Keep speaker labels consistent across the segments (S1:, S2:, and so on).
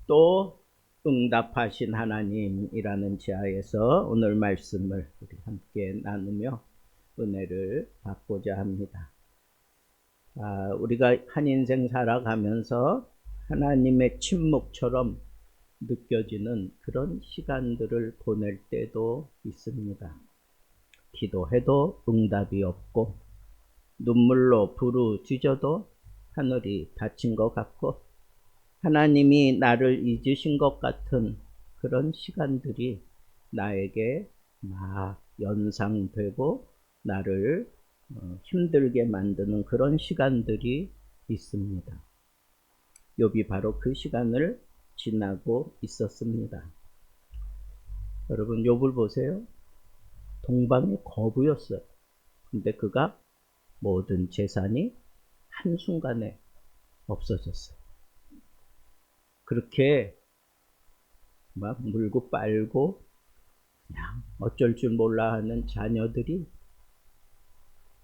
S1: 또 응답하신 하나님이라는 지하에서 오늘 말씀을 우리 함께 나누며 은혜를 받고자 합니다. 우리가 한 인생 살아가면서 하나님의 침묵처럼 느껴지는 그런 시간들을 보낼 때도 있습니다. 기도해도 응답이 없고, 눈물로 부르짖어도 하늘이 닫힌 것 같고, 하나님이 나를 잊으신 것 같은 그런 시간들이 나에게 막 연상되고 나를 힘들게 만드는 그런 시간들이 있습니다. 욥이 바로 그 시간을 지나고 있었습니다. 여러분, 욥을 보세요. 동방의 거부였어요. 근데 그가 모든 재산이 한순간에 없어졌어요. 그렇게 막 물고 빨고 그냥 어쩔 줄 몰라 하는 자녀들이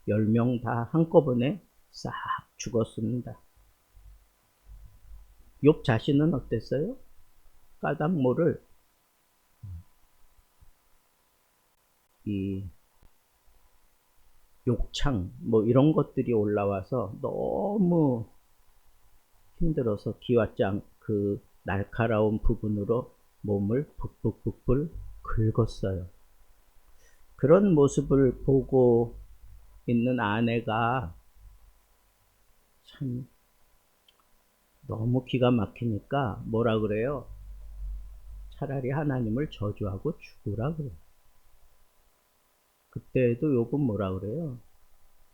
S1: 10명 다 한꺼번에 싹 죽었습니다. 욥 자신은 어땠어요? 까닭모를 이 욕창 이런 것들이 올라와서 너무 힘들어서 기왓장 그 날카로운 부분으로 몸을 북북북북 긁었어요. 그런 모습을 보고 있는 아내가 참 너무 기가 막히니까 뭐라 그래요? 차라리 하나님을 저주하고 죽으라 그래요. 그때도 욥은 뭐라 그래요?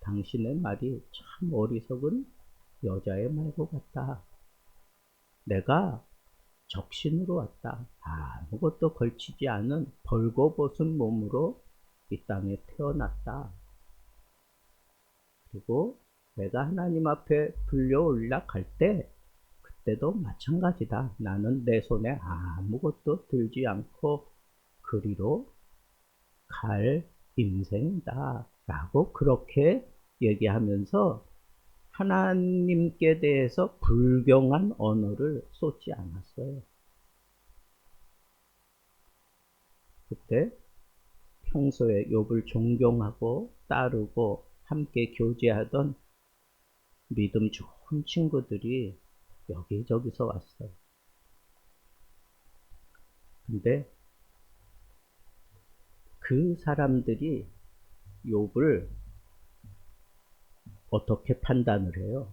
S1: 당신의 말이 참 어리석은 여자의 말과 같다. 내가 적신으로 왔다. 아무것도 걸치지 않은 벌거벗은 몸으로 이 땅에 태어났다. 그리고 내가 하나님 앞에 불려 올라갈 때 그때도 마찬가지다. 나는 내 손에 아무것도 들지 않고 그리로 갈 인생이다. 라고 그렇게 얘기하면서 하나님께 대해서 불경한 언어를 쏟지 않았어요. 그때 평소에 욥을 존경하고 따르고 함께 교제하던 믿음 좋은 친구들이 여기저기서 왔어요. 근데 그 사람들이 욥을 어떻게 판단을 해요?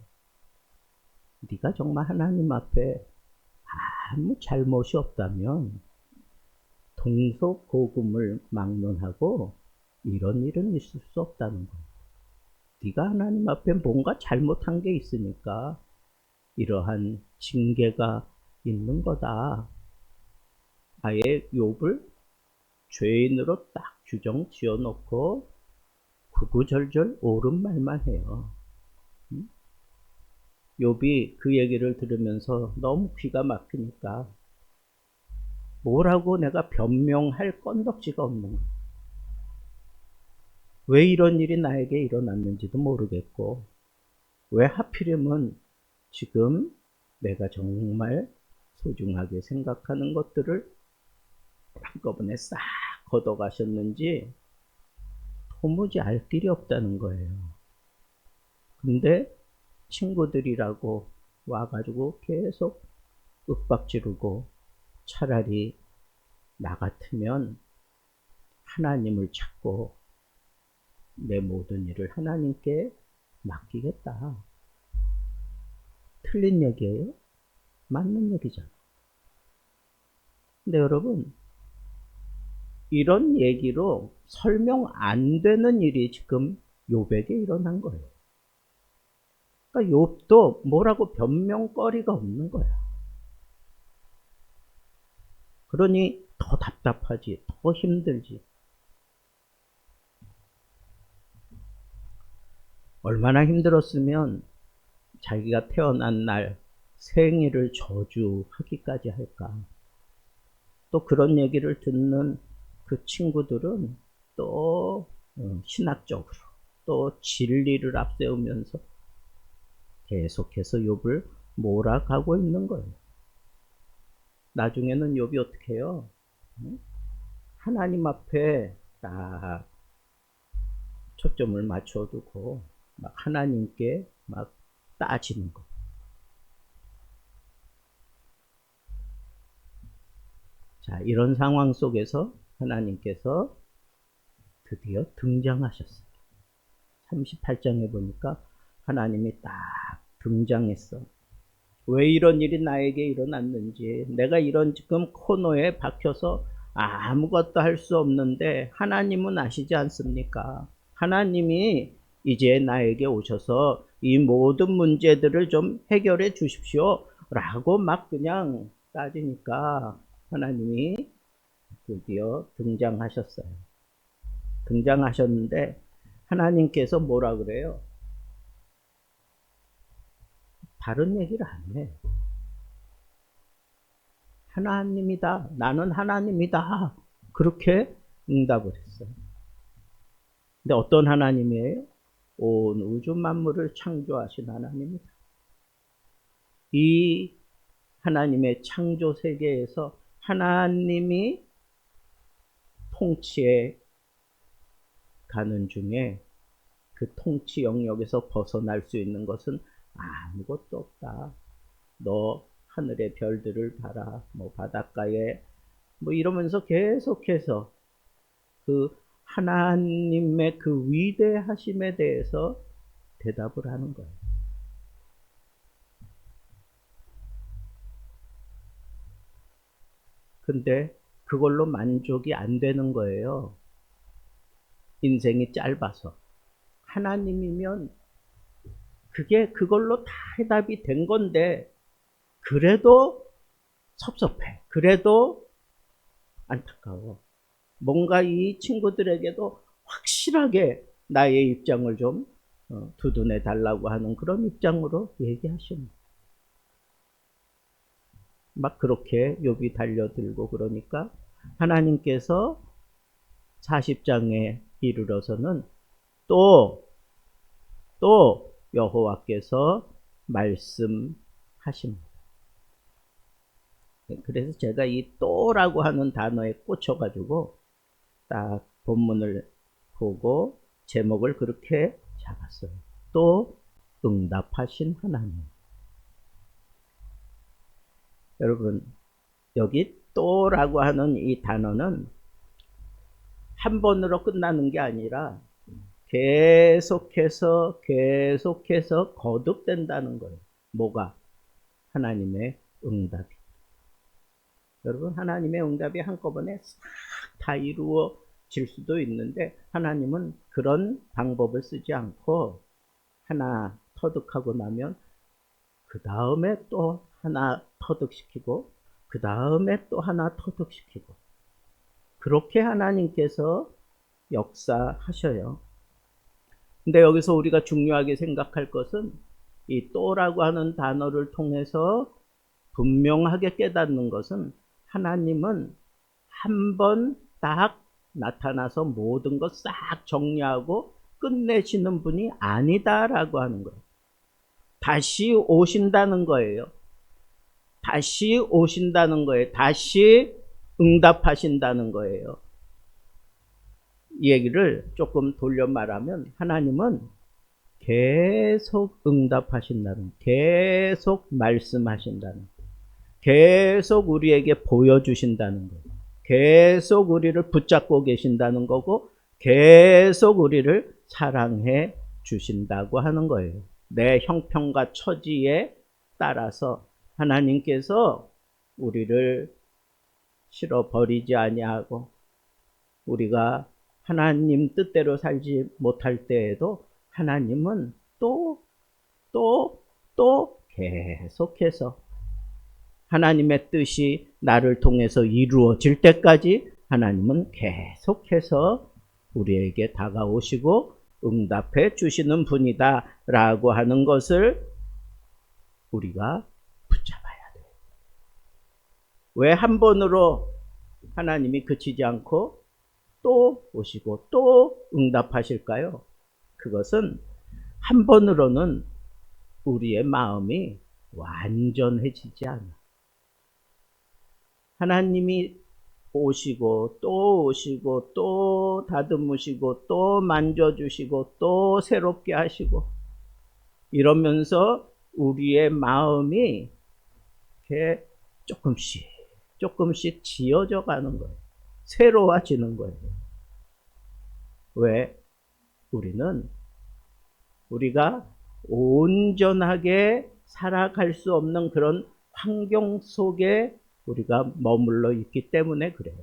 S1: 네가 정말 하나님 앞에 아무 잘못이 없다면 동서고금을 막론하고 이런 일은 있을 수 없다는 거예요. 네가 하나님 앞에 뭔가 잘못한 게 있으니까 이러한 징계가 있는 거다. 아예 욥을 죄인으로 딱 규정 지어놓고 구구절절 옳은 말만 해요. 욥이 그 얘기를 들으면서 너무 귀가 막히니까 뭐라고 내가 변명할 건덕지가 없는 거예요. 왜 이런 일이 나에게 일어났는지도 모르겠고, 왜 하필이면 지금 내가 정말 소중하게 생각하는 것들을 한꺼번에 싹 걷어가셨는지 도무지 알 길이 없다는 거예요. 근데 친구들이라고 와가지고 계속 윽박지르고 차라리 나 같으면 하나님을 찾고 내 모든 일을 하나님께 맡기겠다. 틀린 얘기예요? 맞는 얘기잖아. 근데 여러분, 이런 얘기로 설명 안 되는 일이 지금 욥에게 일어난 거예요. 그러니까 욥도 뭐라고 변명거리가 없는 거야. 그러니 더 답답하지, 더 힘들지. 얼마나 힘들었으면 자기가 태어난 날 생일을 저주하기까지 할까. 또 그런 얘기를 듣는 그 친구들은 또 신학적으로 또 진리를 앞세우면서 계속해서 욥을 몰아가고 있는 거예요. 나중에는 욥이 어떻게 해요? 하나님 앞에 딱 초점을 맞춰두고 막 하나님께 막 따지는 거. 자, 이런 상황 속에서 하나님께서 드디어 등장하셨어요. 38장에 보니까 하나님이 딱 등장했어. 왜 이런 일이 나에게 일어났는지, 내가 이런 지금 코너에 박혀서 아무것도 할 수 없는데 하나님은 아시지 않습니까? 하나님이 이제 나에게 오셔서 이 모든 문제들을 좀 해결해 주십시오 라고 막 그냥 따지니까 하나님이 드디어 등장하셨어요. 등장하셨는데 하나님께서 뭐라 그래요? 다른 얘기를 안 해. 하나님이다. 나는 하나님이다. 그렇게 응답을 했어요. 근데 어떤 하나님이에요? 온 우주 만물을 창조하신 하나님입니다. 이 하나님의 창조 세계에서 하나님이 통치해 가는 중에 그 통치 영역에서 벗어날 수 있는 것은 아무것도 없다. 너 하늘의 별들을 봐라. 뭐 바닷가에 뭐 이러면서 계속해서 그 하나님의 그 위대하심에 대해서 대답을 하는 거예요. 근데 그걸로 만족이 안 되는 거예요. 인생이 짧아서. 하나님이면 그게 그걸로 다 해답이 된 건데 그래도 섭섭해. 그래도 안타까워. 뭔가 이 친구들에게도 확실하게 나의 입장을 좀 두둔해 달라고 하는 그런 입장으로 얘기하시는. 막 그렇게 욥이 달려들고 그러니까 하나님께서 40장에 이르러서는 또 여호와께서 말씀하십니다. 그래서 제가 이 또라고 하는 단어에 꽂혀가지고 딱 본문을 보고 제목을 그렇게 잡았어요. 또 응답하신 하나님. 여러분, 여기 또라고 하는 이 단어는 한 번으로 끝나는 게 아니라 계속해서 거듭된다는 거예요. 뭐가? 하나님의 응답이. 여러분, 하나님의 응답이 한꺼번에 싹 다 이루어질 수도 있는데 하나님은 그런 방법을 쓰지 않고 하나 터득하고 나면 그 다음에 또 하나 터득시키고 그 다음에 또 하나 터득시키고 그렇게 하나님께서 역사하셔요. 근데 여기서 우리가 중요하게 생각할 것은 이 또라고 하는 단어를 통해서 분명하게 깨닫는 것은 하나님은 한 번 딱 나타나서 모든 것 싹 정리하고 끝내시는 분이 아니다라고 하는 거예요. 다시 오신다는 거예요. 다시 오신다는 거예요. 다시 응답하신다는 거예요. 이 얘기를 조금 돌려 말하면 하나님은 계속 응답하신다는, 계속 말씀하신다는, 계속 우리에게 보여주신다는 거예요. 계속 우리를 붙잡고 계신다는 거고 계속 우리를 사랑해 주신다고 하는 거예요. 내 형편과 처지에 따라서 하나님께서 우리를 실어버리지 아니하고 우리가 하나님 뜻대로 살지 못할 때에도 하나님은 또 계속해서 하나님의 뜻이 나를 통해서 이루어질 때까지 하나님은 계속해서 우리에게 다가오시고 응답해 주시는 분이다 라고 하는 것을 우리가 붙잡아야 돼요. 왜 한 번으로 하나님이 그치지 않고 또 오시고 또 응답하실까요? 그것은 한 번으로는 우리의 마음이 완전해지지 않아. 하나님이 오시고 또 오시고 또 다듬으시고 또 만져주시고 또 새롭게 하시고 이러면서 우리의 마음이 이렇게 조금씩 조금씩 지어져 가는 거예요. 새로워지는 거예요. 왜? 우리가 온전하게 살아갈 수 없는 그런 환경 속에 우리가 머물러 있기 때문에 그래요.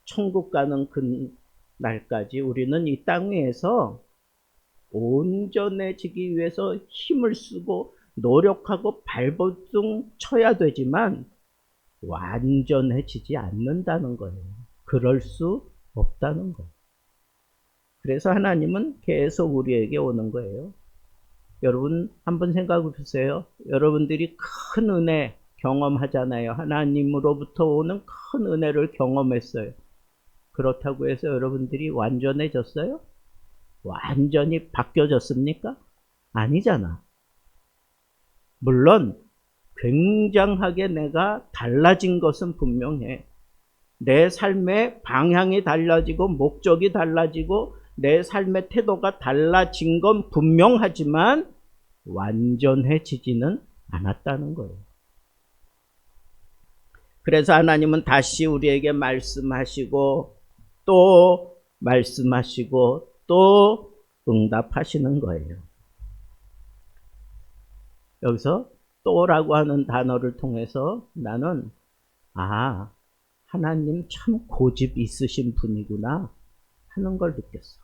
S1: 천국 가는 그 날까지 우리는 이 땅 위에서 온전해지기 위해서 힘을 쓰고 노력하고 발버둥 쳐야 되지만 완전해지지 않는다는 거예요. 그럴 수 없다는 거예요. 그래서 하나님은 계속 우리에게 오는 거예요. 여러분 한번 생각해 보세요. 여러분들이 큰 은혜 경험하잖아요. 하나님으로부터 오는 큰 은혜를 경험했어요. 그렇다고 해서 여러분들이 완전해졌어요? 완전히 바뀌어졌습니까? 아니잖아. 물론 굉장하게 내가 달라진 것은 분명해. 내 삶의 방향이 달라지고 목적이 달라지고 내 삶의 태도가 달라진 건 분명하지만 완전해지지는 않았다는 거예요. 그래서 하나님은 다시 우리에게 말씀하시고 또 말씀하시고 또 응답하시는 거예요. 여기서 또라고 하는 단어를 통해서 나는 하나님 참 고집 있으신 분이구나 하는 걸 느꼈어.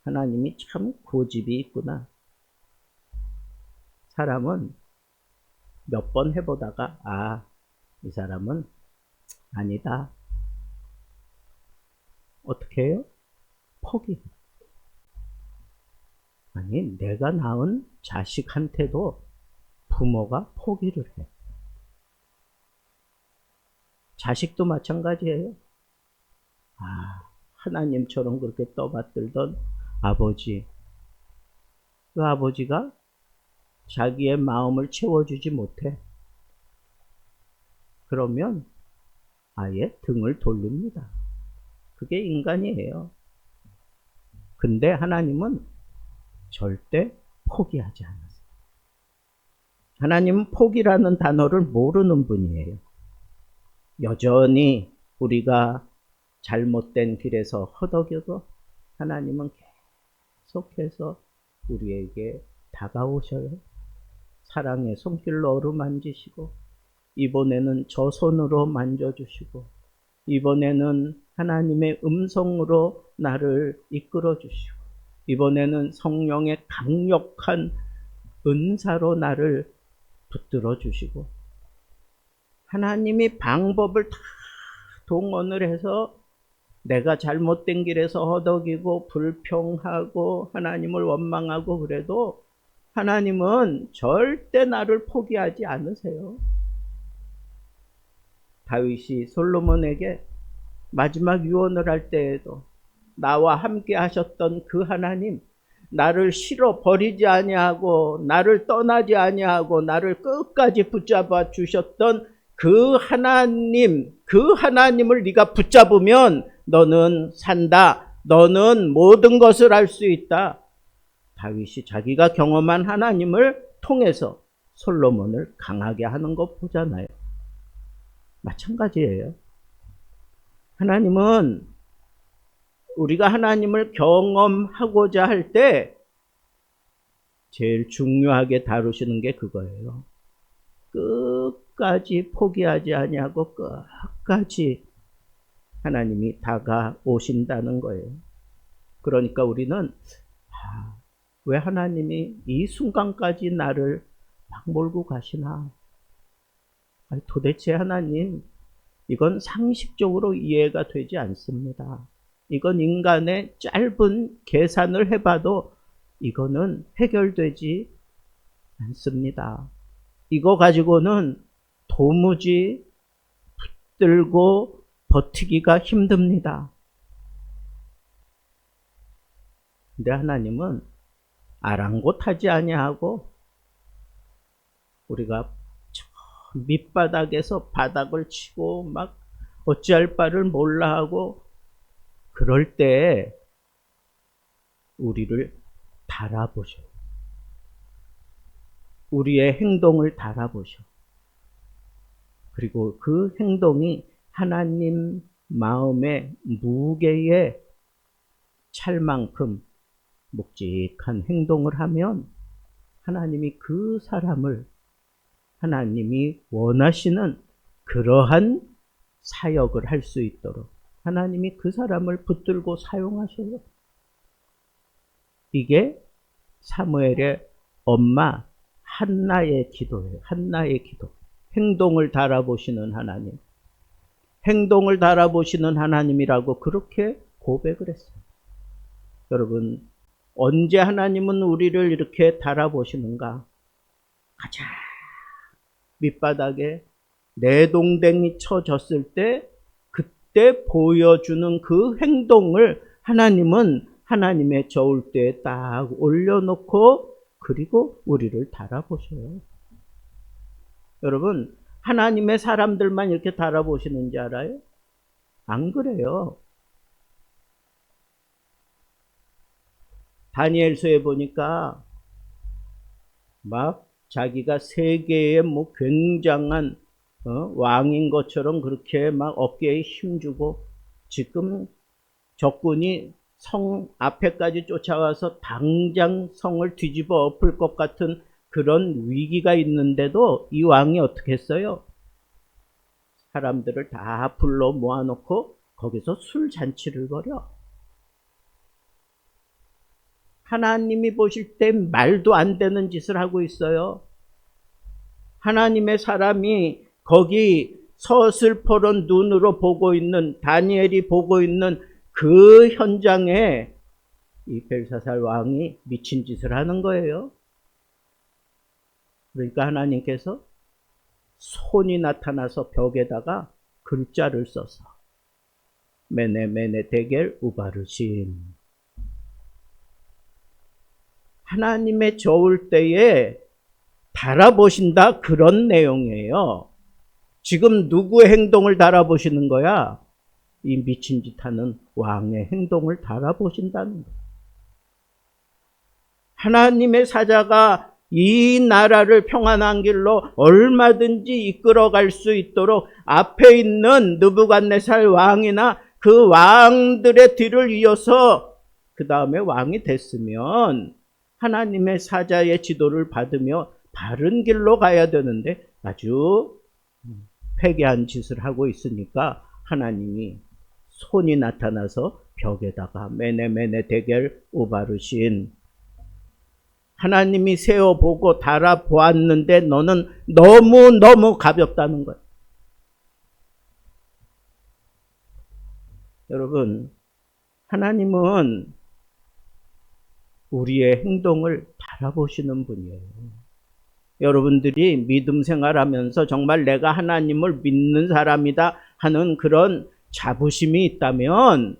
S1: 하나님이 참 고집이 있구나. 사람은 몇 번 해보다가 이 사람은 아니다. 어떻게 해요? 포기. 아니 내가 낳은 자식한테도 부모가 포기를 해. 자식도 마찬가지예요. 하나님처럼 그렇게 떠받들던 아버지. 그 아버지가 자기의 마음을 채워주지 못해. 그러면 아예 등을 돌립니다. 그게 인간이에요. 근데 하나님은 절대 포기하지 않았어요. 하나님은 포기라는 단어를 모르는 분이에요. 여전히 우리가 잘못된 길에서 허덕여도 하나님은 계속해서 우리에게 다가오셔요. 사랑의 손길로 어루만지시고 이번에는 저 손으로 만져주시고 이번에는 하나님의 음성으로 나를 이끌어 주시고 이번에는 성령의 강력한 은사로 나를 붙들어 주시고 하나님이 방법을 다 동원을 해서 내가 잘못된 길에서 허덕이고 불평하고 하나님을 원망하고 그래도 하나님은 절대 나를 포기하지 않으세요. 다윗이 솔로몬에게 마지막 유언을 할 때에도 나와 함께 하셨던 그 하나님, 나를 실어 버리지 아니하고 나를 떠나지 아니하고 나를 끝까지 붙잡아 주셨던 그 하나님, 그 하나님을 네가 붙잡으면 너는 산다. 너는 모든 것을 할 수 있다. 다윗이 자기가 경험한 하나님을 통해서 솔로몬을 강하게 하는 것 보잖아요. 마찬가지예요. 하나님은 우리가 하나님을 경험하고자 할 때 제일 중요하게 다루시는 게 그거예요. 끝까지 포기하지 아니하고 끝까지 하나님이 다가오신다는 거예요. 그러니까 우리는 왜 하나님이 이 순간까지 나를 막 몰고 가시나? 아니, 도대체 하나님, 이건 상식적으로 이해가 되지 않습니다. 이건 인간의 짧은 계산을 해봐도 이거는 해결되지 않습니다. 이거 가지고는 도무지 붙들고 버티기가 힘듭니다. 근데 하나님은 아랑곳하지 아니하고 우리가 밑바닥에서 바닥을 치고 막 어찌할 바를 몰라 하고 그럴 때 우리를 달아보셔. 우리의 행동을 달아보셔. 그리고 그 행동이 하나님 마음의 무게에 찰 만큼 묵직한 행동을 하면 하나님이 그 사람을 하나님이 원하시는 그러한 사역을 할 수 있도록 하나님이 그 사람을 붙들고 사용하셔요. 이게 사무엘의 엄마 한나의 기도예요. 한나의 기도. 행동을 달아보시는 하나님. 행동을 달아보시는 하나님이라고 그렇게 고백을 했어요. 여러분, 언제 하나님은 우리를 이렇게 달아보시는가? 가장 밑바닥에 내동댕이 쳐졌을 때 그때 보여주는 그 행동을 하나님은 하나님의 저울대에 딱 올려놓고 그리고 우리를 달아보셔요. 여러분, 하나님의 사람들만 이렇게 달아보시는지 알아요? 안 그래요. 다니엘서에 보니까 막 자기가 세계의 뭐 굉장한 왕인 것처럼 그렇게 막 어깨에 힘주고 지금 적군이 성 앞에까지 쫓아와서 당장 성을 뒤집어 엎을 것 같은 그런 위기가 있는데도 이 왕이 어떻게 했어요? 사람들을 다 불러 모아놓고 거기서 술잔치를 벌여. 하나님이 보실 때 말도 안 되는 짓을 하고 있어요. 하나님의 사람이 거기 서슬퍼런 눈으로 보고 있는 다니엘이 보고 있는 그 현장에 이 벨사살 왕이 미친 짓을 하는 거예요. 그러니까 하나님께서 손이 나타나서 벽에다가 글자를 써서 메네 데겔 우바르신 하나님의 저울대에 달아보신다 그런 내용이에요. 지금 누구의 행동을 달아보시는 거야? 이 미친 짓 하는 왕의 행동을 달아보신다는 거예요. 하나님의 사자가 이 나라를 평안한 길로 얼마든지 이끌어갈 수 있도록 앞에 있는 느부갓네살 왕이나 그 왕들의 뒤를 이어서 그 다음에 왕이 됐으면 하나님의 사자의 지도를 받으며 바른 길로 가야 되는데 아주 회개한 짓을 하고 있으니까 하나님이 손이 나타나서 벽에다가 메네 데겔 우바르신 하나님이 세어보고 달아보았는데 너는 너무 가볍다는 거예요. 여러분, 하나님은 우리의 행동을 바라보시는 분이에요. 여러분들이 믿음 생활하면서 정말 내가 하나님을 믿는 사람이다 하는 그런 자부심이 있다면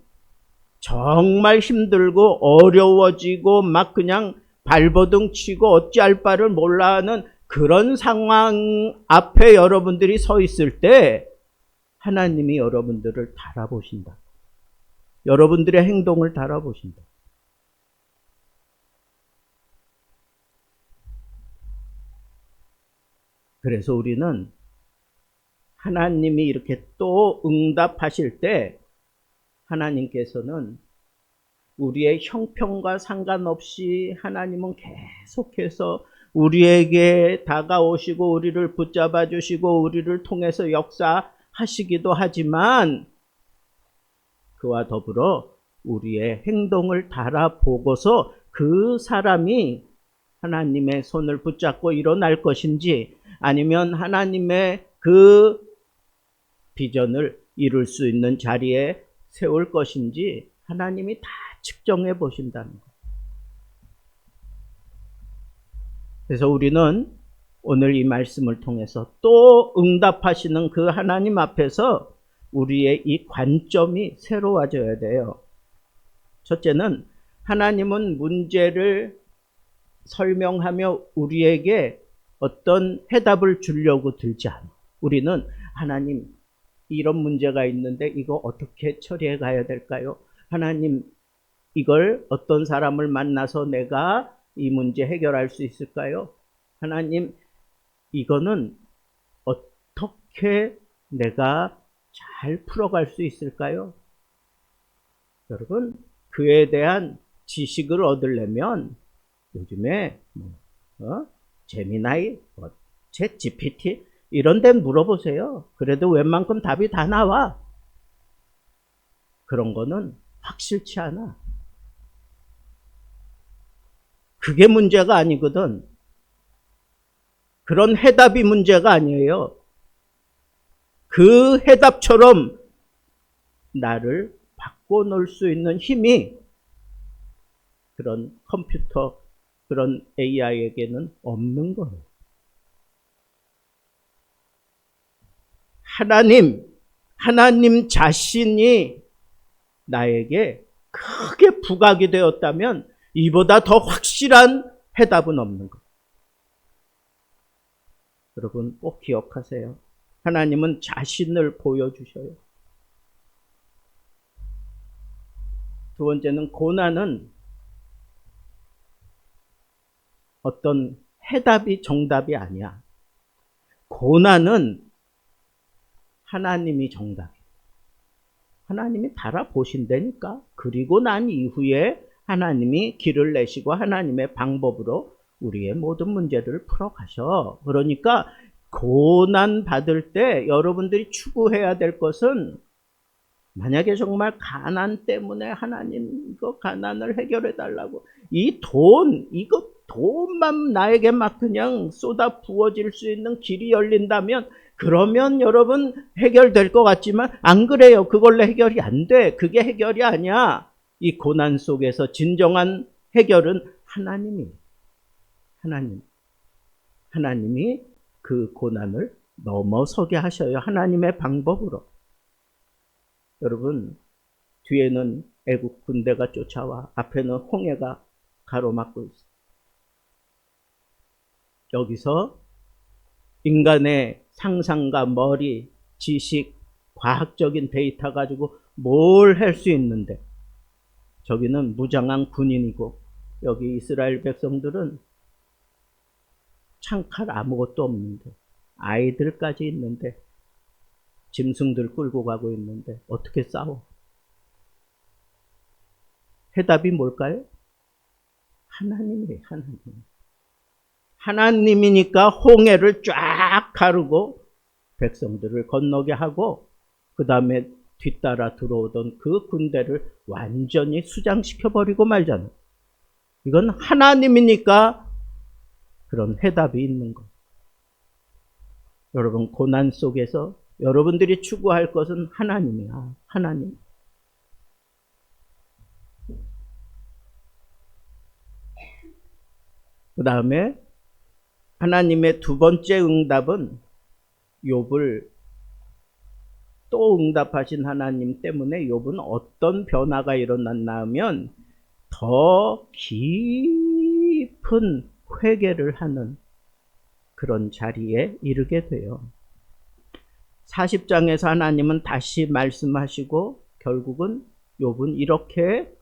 S1: 정말 힘들고 어려워지고 막 그냥 발버둥 치고 어찌할 바를 몰라 하는 그런 상황 앞에 여러분들이 서 있을 때 하나님이 여러분들을 달아보신다. 여러분들의 행동을 달아보신다. 그래서 우리는 하나님이 이렇게 또 응답하실 때 하나님께서는 우리의 형편과 상관없이 하나님은 계속해서 우리에게 다가오시고 우리를 붙잡아 주시고 우리를 통해서 역사하시기도 하지만 그와 더불어 우리의 행동을 달아보고서 그 사람이 하나님의 손을 붙잡고 일어날 것인지 아니면 하나님의 그 비전을 이룰 수 있는 자리에 세울 것인지 하나님이 다 측정해 보신다는 거예요. 그래서 우리는 오늘 이 말씀을 통해서 또 응답하시는 그 하나님 앞에서 우리의 이 관점이 새로워져야 돼요. 첫째는 하나님은 문제를 설명하며 우리에게 어떤 해답을 주려고 들지 않아. 우리는 하나님 이런 문제가 있는데 이거 어떻게 처리해 가야 될까요? 하나님 이걸 어떤 사람을 만나서 내가 이 문제 해결할 수 있을까요? 하나님 이거는 어떻게 내가 잘 풀어갈 수 있을까요? 여러분 그에 대한 지식을 얻으려면 요즘에 제미나이, 챗 GPT 이런 데 물어보세요. 그래도 웬만큼 답이 다 나와. 그런 거는 확실치 않아. 그게 문제가 아니거든. 그런 해답이 문제가 아니에요. 그 해답처럼 나를 바꿔놓을 수 있는 힘이 그런 컴퓨터, 그런 AI에게는 없는 거예요. 하나님 자신이 나에게 크게 부각이 되었다면 이보다 더 확실한 해답은 없는 거예요. 여러분 꼭 기억하세요. 하나님은 자신을 보여주셔요. 두 번째는 고난은 어떤 해답이 정답이 아니야. 고난은 하나님이 정답이에요. 하나님이 달아보신다니까. 그리고 난 이후에 하나님이 길을 내시고 하나님의 방법으로 우리의 모든 문제를 풀어가셔. 그러니까 고난 받을 때 여러분들이 추구해야 될 것은 만약에 정말 가난 때문에 하나님 이거 가난을 해결해 달라고 이거 돈만 나에게 막 그냥 쏟아 부어질 수 있는 길이 열린다면 그러면 여러분 해결될 것 같지만 안 그래요. 그걸로 해결이 안 돼. 그게 해결이 아니야. 이 고난 속에서 진정한 해결은 하나님이 그 고난을 넘어서게 하셔요. 하나님의 방법으로. 여러분 뒤에는 애국 군대가 쫓아와 앞에는 홍해가 가로막고 있어요. 여기서 인간의 상상과 머리, 지식, 과학적인 데이터 가지고 뭘 할 수 있는데 저기는 무장한 군인이고 여기 이스라엘 백성들은 창칼 아무것도 없는데 아이들까지 있는데 짐승들 끌고 가고 있는데 어떻게 싸워? 해답이 뭘까요? 하나님이에요. 하나님이니까 홍해를 쫙 가르고 백성들을 건너게 하고 그 다음에 뒤따라 들어오던 그 군대를 완전히 수장시켜버리고 말잖아요. 이건 하나님이니까 그런 해답이 있는 거예요. 여러분 고난 속에서 여러분들이 추구할 것은 하나님이야. 하나님. 그 다음에 하나님의 두 번째 응답은 욥을 또 응답하신 하나님 때문에 욥은 어떤 변화가 일어났나 하면 더 깊은 회개를 하는 그런 자리에 이르게 돼요. 40장에서 하나님은 다시 말씀하시고 결국은 욥은 이렇게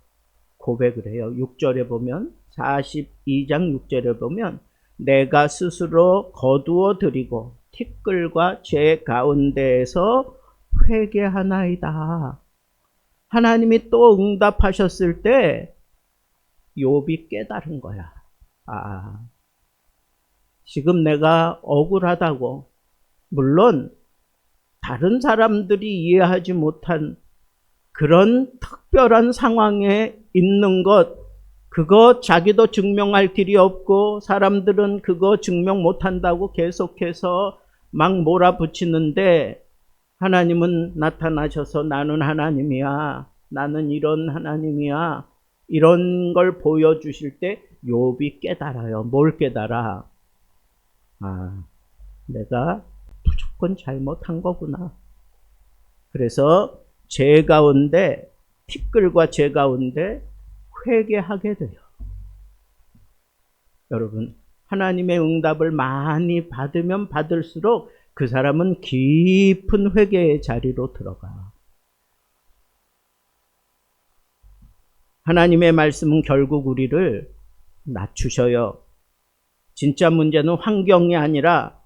S1: 고백을 해요. 6절에 보면 42장 6절에 보면 내가 스스로 거두어 드리고 티끌과 죄 가운데에서 회개하나이다. 하나님이 또 응답하셨을 때 욥이 깨달은 거야. 지금 내가 억울하다고 물론 다른 사람들이 이해하지 못한 그런 특별한 상황에 있는 것 그거 자기도 증명할 길이 없고 사람들은 그거 증명 못한다고 계속해서 막 몰아붙이는데 하나님은 나타나셔서 나는 하나님이야. 나는 이런 하나님이야. 이런 걸 보여주실 때 욥이 깨달아요. 뭘 깨달아? 내가 무조건 잘못한 거구나. 그래서 죄 가운데 티끌과 죄 가운데 회개하게 돼요. 여러분 하나님의 응답을 많이 받으면 받을수록 그 사람은 깊은 회개의 자리로 들어가. 하나님의 말씀은 결국 우리를 낮추셔요. 진짜 문제는 환경이 아니라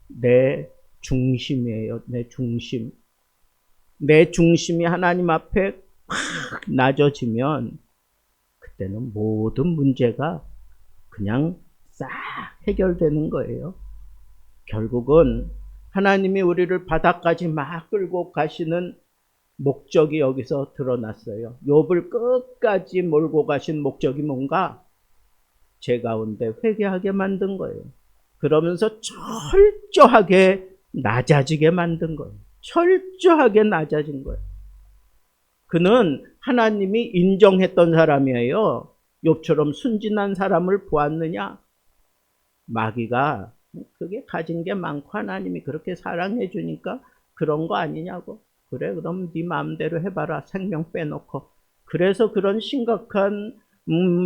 S1: 내 중심이에요. 내 중심. 내 중심이 하나님 앞에 확 낮아지면 그때는 모든 문제가 그냥 싹 해결되는 거예요. 결국은 하나님이 우리를 바닥까지 막 끌고 가시는 목적이 여기서 드러났어요. 욥을 끝까지 몰고 가신 목적이 뭔가? 제 가운데 회개하게 만든 거예요. 그러면서 철저하게 낮아지게 만든 거예요. 철저하게 낮아진 거예요. 그는 하나님이 인정했던 사람이에요. 욥처럼 순진한 사람을 보았느냐? 마귀가 그게 가진 게 많고 하나님이 그렇게 사랑해 주니까 그런 거 아니냐고. 그래, 그럼 네 마음대로 해봐라. 생명 빼놓고. 그래서 그런 심각한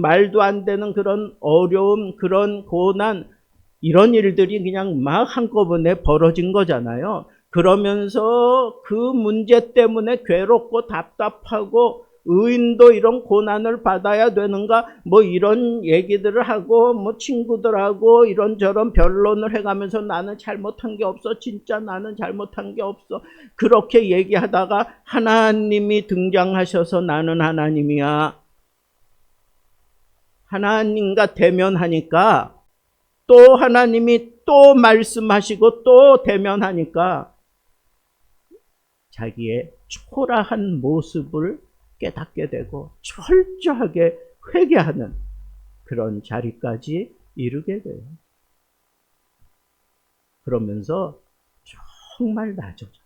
S1: 말도 안 되는 그런 어려움, 그런 고난, 이런 일들이 그냥 막 한꺼번에 벌어진 거잖아요. 그러면서 그 문제 때문에 괴롭고 답답하고 의인도 이런 고난을 받아야 되는가? 뭐 이런 얘기들을 하고 뭐 친구들하고 이런저런 변론을 해가면서 나는 잘못한 게 없어. 진짜 나는 잘못한 게 없어. 그렇게 얘기하다가 하나님이 등장하셔서 나는 하나님이야. 하나님과 대면하니까 또 하나님이 또 말씀하시고 또 대면하니까 자기의 초라한 모습을 깨닫게 되고 철저하게 회개하는 그런 자리까지 이르게 돼요. 그러면서 정말 낮아져요.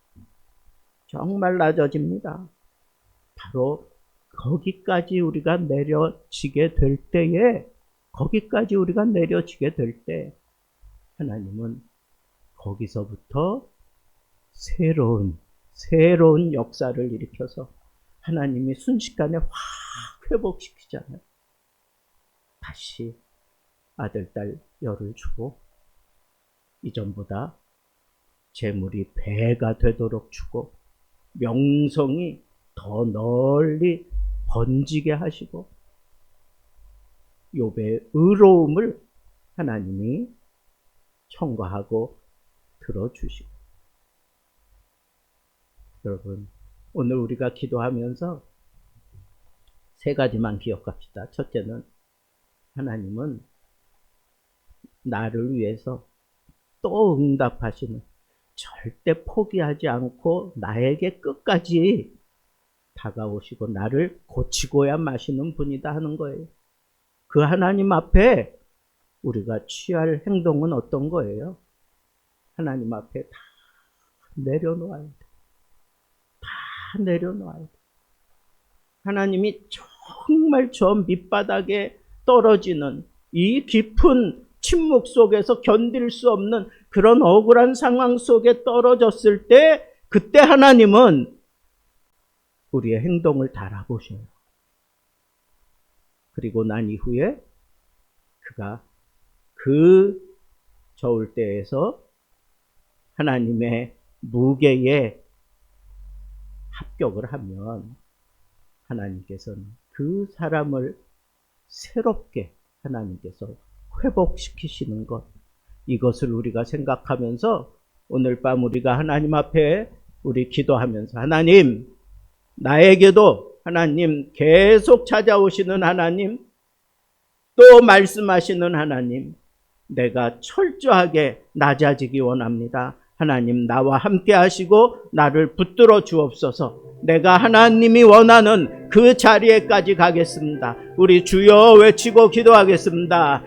S1: 정말 낮아집니다. 바로 거기까지 우리가 내려지게 될 때에, 거기까지 우리가 내려지게 될 때 하나님은 거기서부터 새로운 역사를 일으켜서 하나님이 순식간에 확 회복시키잖아요. 다시 아들, 딸 열을 주고 이전보다 재물이 배가 되도록 주고 명성이 더 널리 번지게 하시고 욥의 의로움을 하나님이 청구하고 들어주시고. 여러분, 오늘 우리가 기도하면서 세 가지만 기억합시다. 첫째는 하나님은 나를 위해서 또 응답하시는, 절대 포기하지 않고 나에게 끝까지 다가오시고 나를 고치고야 마시는 분이다 하는 거예요. 그 하나님 앞에 우리가 취할 행동은 어떤 거예요? 하나님 앞에 다 내려놓아야 돼. 다 내려놓아야 돼. 하나님이 정말 저 밑바닥에 떨어지는 이 깊은 침묵 속에서 견딜 수 없는 그런 억울한 상황 속에 떨어졌을 때, 그때 하나님은 우리의 행동을 다 알아보셔요. 그리고 난 이후에 그가 그 저울 때에서 하나님의 무게에 합격을 하면 하나님께서는 그 사람을 새롭게 하나님께서 회복시키시는 것, 이것을 우리가 생각하면서 오늘 밤 우리가 하나님 앞에 우리 기도하면서, 하나님, 나에게도 하나님 계속 찾아오시는 하나님, 또 말씀하시는 하나님, 내가 철저하게 낮아지기 원합니다. 하나님, 나와 함께 하시고 나를 붙들어 주옵소서. 내가 하나님이 원하는 그 자리에까지 가겠습니다. 우리 주여 외치고 기도하겠습니다.